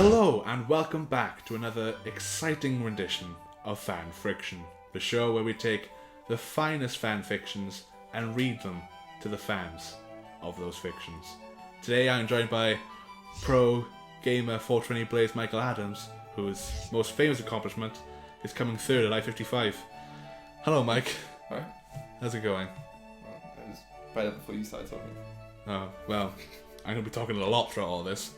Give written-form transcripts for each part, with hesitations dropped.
Hello and welcome back to another exciting rendition of Fan Friction, the show where we take the finest fan fictions and read them to the fans of those fictions. Today I'm joined by pro gamer 420 Blaze Michael Adams, whose most famous accomplishment is coming third at I-55. Hello Mike. Hi. How's it going? Well, it was better before you started talking. Oh, well, I'm going to be talking a lot throughout all this.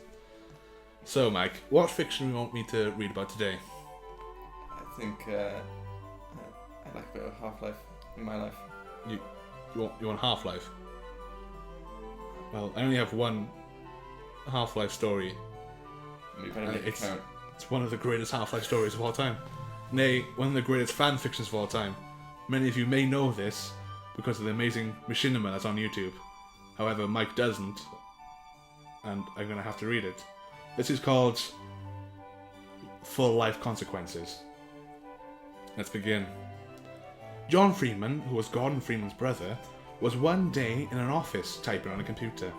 So, Mike, what fiction do you want me to read about today? I think I like a bit of Half-Life in my life. You want Half-Life? Well, I only have one Half-Life story. You better make it count. It's one of the greatest Half-Life stories of all time. Nay, one of the greatest fan fictions of all time. Many of you may know this because of the amazing machinima that's on YouTube. However, Mike doesn't, and I'm going to have to read it. This is called Full Life Consequences. Let's begin. John Freeman, who was Gordon Freeman's brother, was one day in an office typing on a computer.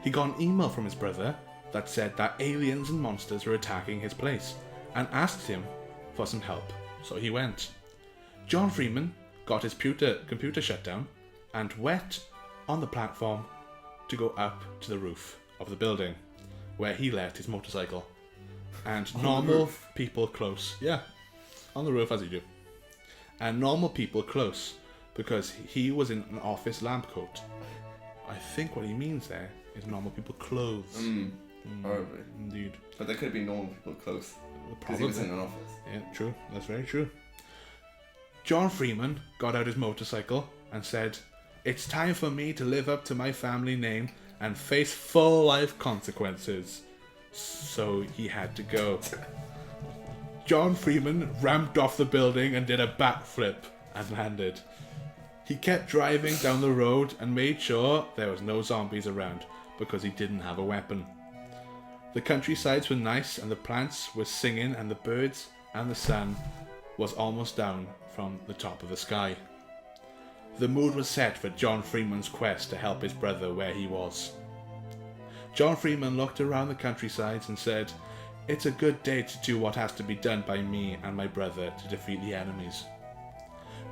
He got an email from his brother that said that aliens and monsters were attacking his place and asked him for some help, so he went. John Freeman got his computer shut down and went on the platform to go up to the roof of the building, where he left his motorcycle. And normal people close. Yeah, on the roof as you do. And normal people close, because he was in an office lab coat. I think what he means there is normal people clothes. Probably. Indeed. But there could have been normal people close. Because he was in an office. Yeah, true. That's very true. John Freeman got out his motorcycle and said, "It's time for me to live up to my family name and face full life consequences." So he had to go. John Freeman ramped off the building and did a backflip and landed. He kept driving down the road and made sure there was no zombies around because he didn't have a weapon. The countrysides were nice and the plants were singing and the birds and the sun was almost down from the top of the sky. The mood was set for John Freeman's quest to help his brother where he was. John Freeman looked around the countrysides and said, "It's a good day to do what has to be done by me and my brother to defeat the enemies."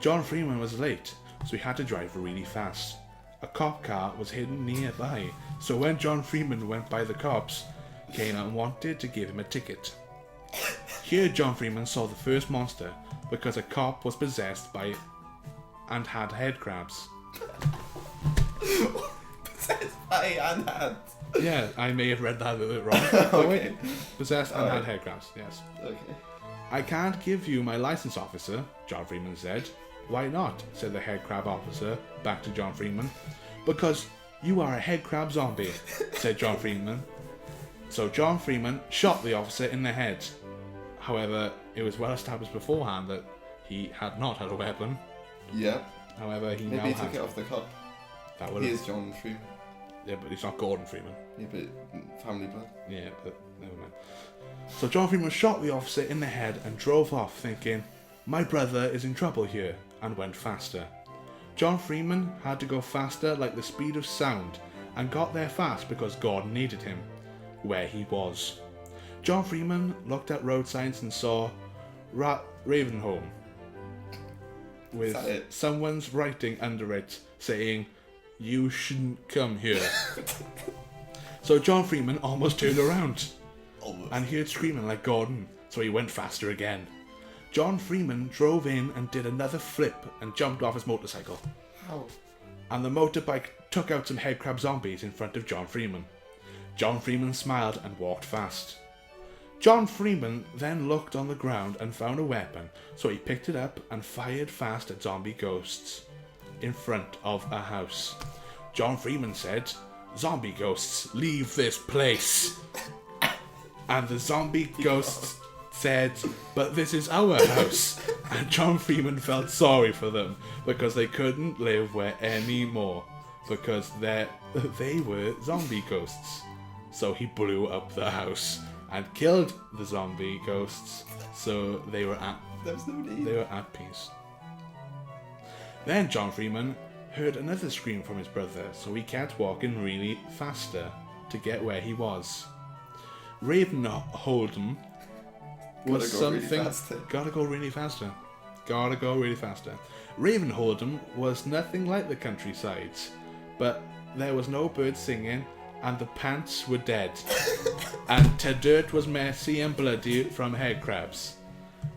John Freeman was late, so he had to drive really fast. A cop car was hidden nearby, so when John Freeman went by, the cops came and wanted to give him a ticket. Here John Freeman saw the first monster because a cop was possessed by and had head crabs. Possessed by and had. Yeah, I may have read that a little bit wrong. Okay. Possessed and had head crabs, yes. Okay. "I can't give you my license, officer," John Freeman said. "Why not?" said the head crab officer back to John Freeman. "Because you are a head crab zombie," said John Freeman. So John Freeman shot the officer in the head. However, it was well established beforehand that he had not had a weapon. Yeah. However, he Maybe now he had. took it off the cop. That would He have. is John Freeman. Yeah, but he's not Gordon Freeman. Yeah, but family blood. Yeah, but never mind. So John Freeman shot the officer in the head and drove off, thinking, "My brother is in trouble here," and went faster. John Freeman had to go faster like the speed of sound, and got there fast because Gordon needed him where he was. John Freeman looked at road signs and saw Ravenholm, with Is that it? someone's writing under it saying, "You shouldn't come here." So John Freeman almost turned around and heard screaming like Gordon, so he went faster again. John Freeman drove in and did another flip and jumped off his motorcycle. How? And the motorbike took out some headcrab zombies in front of John Freeman. John Freeman smiled and walked fast. John Freeman then looked on the ground and found a weapon, so he picked it up and fired fast at zombie ghosts in front of a house. John Freeman said, "Zombie ghosts, leave this place." And the zombie ghosts said, "But this is our house." And John Freeman felt sorry for them because they couldn't live there anymore because they were zombie ghosts. So he blew up the house and killed the zombie ghosts, so they were at There's no need. peace. Then John Freeman heard another scream from his brother, so he kept walking really faster to get where he was. Raven Hold'em was Gotta go really something. faster. Gotta go really faster. Gotta go really faster. Raven Hold'em was nothing like the countrysides, but there was no bird singing, and the pants were dead, and the dirt was messy and bloody from head crabs.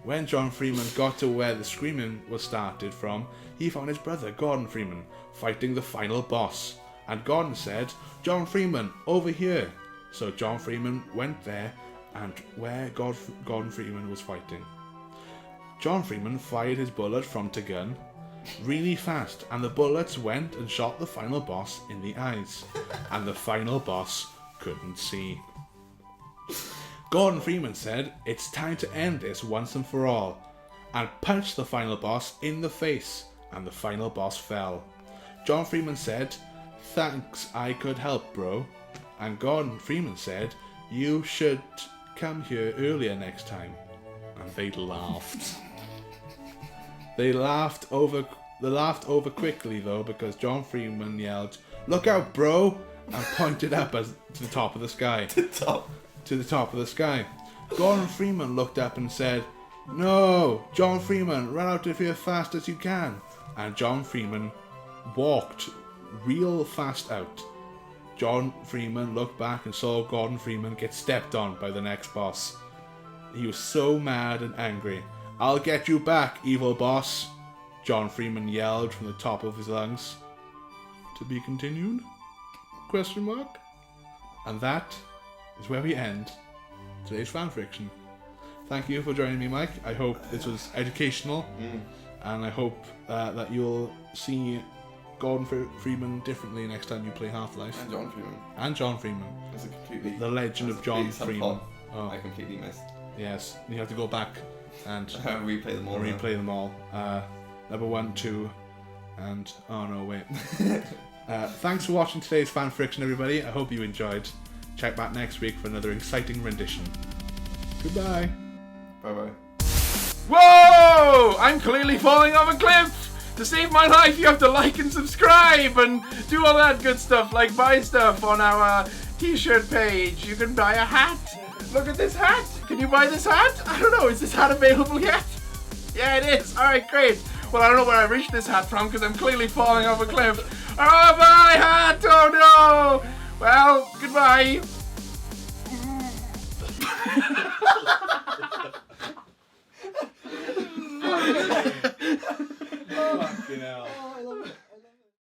When John Freeman got to where the screaming was started from, he found his brother Gordon Freeman fighting the final boss, and Gordon said, "John Freeman, over here." So John Freeman went there, and where Gordon Freeman was fighting. John Freeman fired his bullet from the gun really fast, and the bullets went and shot the final boss in the eyes, and the final boss couldn't see. Gordon Freeman said, "It's time to end this once and for all," and punched the final boss in the face, and the final boss fell. John Freeman said, "Thanks, I could help, bro." And Gordon Freeman said, "You should come here earlier next time." And they laughed. They laughed over quickly though, because John Freeman yelled, "Look out, bro!" and pointed up to the top of the sky. To the top of the sky. Gordon Freeman looked up and said, "No, John Freeman, run out of here fast as you can." And John Freeman walked real fast out. John Freeman looked back and saw Gordon Freeman get stepped on by the next boss. He was so mad and angry. "I'll get you back, evil boss," John Freeman yelled from the top of his lungs. To be continued? Question mark? And that is where we end today's fanfiction. Thank you for joining me, Mike. I hope this was educational, and I hope that you'll see Gordon Freeman differently next time you play Half-Life. And John Freeman. The Legend of John Freeman. Oh. I completely missed. Yes, you have to go back and replay them all. Them all. Number 1, 2, and oh no, wait. Thanks for watching today's fanfiction, everybody. I hope you enjoyed. Check back next week for another exciting rendition. Goodbye. Bye-bye. Whoa! I'm clearly falling off a cliff! To save my life, you have to like and subscribe and do all that good stuff, like buy stuff on our t-shirt page. You can buy a hat. Look at this hat. Can you buy this hat? I don't know. Is this hat available yet? Yeah, it is. All right, great. Well, I don't know where I reached this hat from because I'm clearly falling off a cliff. Oh, my hat! Oh, no! Well, goodbye. Fucking hell. Oh, I love it.